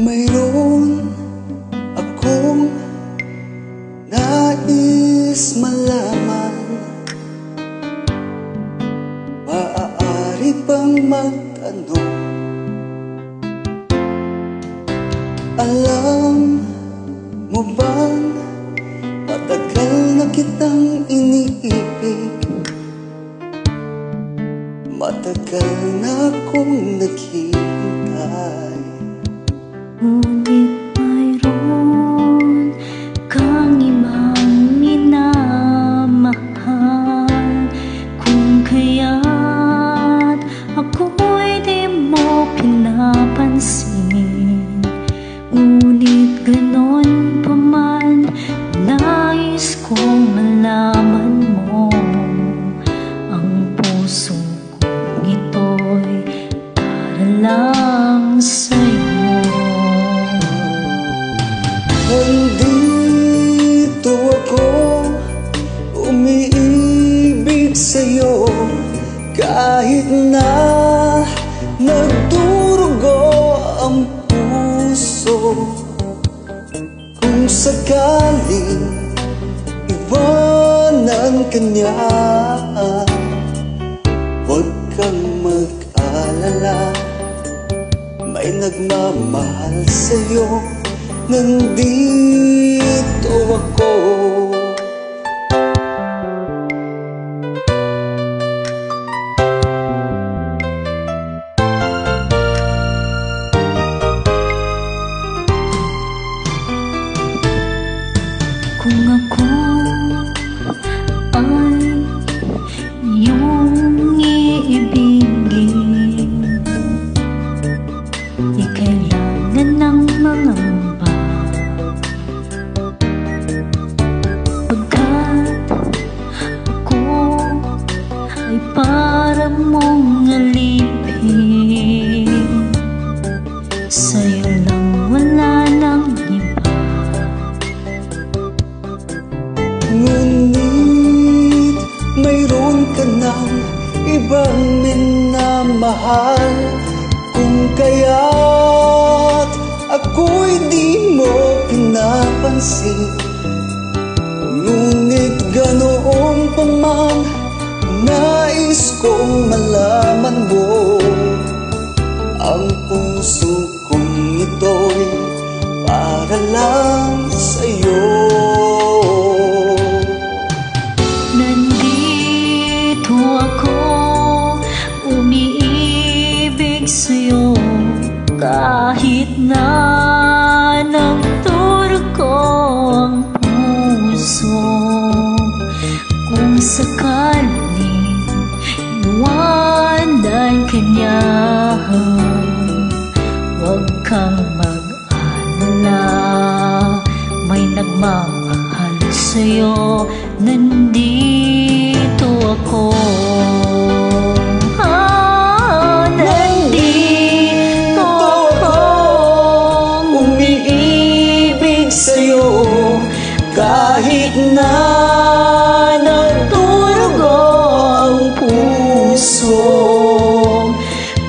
Mayroon akong nais malaman. Maaari bang magtanong? Alam mo bang matagal na kitang iniibig? Matagal na akong naghihintay. Ngunit mayroon kang ibang minamahal. Kung kaya't ako'y di mo pinapansin. Ngunit ganon pa man, nais kong malaman mo ang puso kong ito'y para lang sa'yo. Nandito ako, umiibig sa'yo, kahit na nagdurugo ang puso. Kung sakaling iwanan ka niya, huwag kang mag-alala, may nagmamahal sa'yo. Nandito ako. Kung ako ay iyong iibigin, di kailangan ng mangamba, pagkat ako ay para mong alipin. Sa'yo lang, wala nang iba. Ngunit mayroon ka ng ibang minamahal. Kung kaya't ako'y di mo pinapansin. Ngunit ganoon pa man, nais kong malaman mo ang puso kong ito'y para lang sa'yo. Nandito ako, umiibig sa'yo, kahit na nagdurugo ang puso. Kung sakaling iwanan ka niya, huwag kang mag-alala, may nagmamahal sa'yo. Nandito ako. Nandito ako, umiibig sa'yo, kahit na nagdurugo ang puso.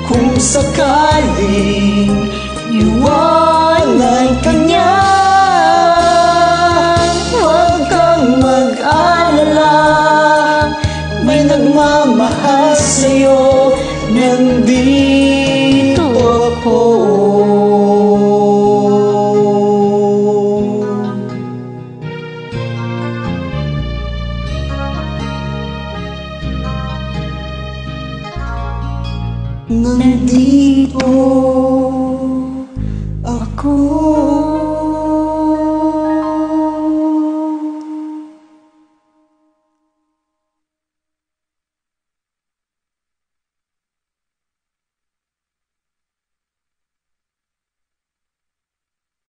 Kung sakaling iwanan ka niya, huwag kang mag-alala, may nagmamahal sa'yo. Nandito ako. Nandito ako.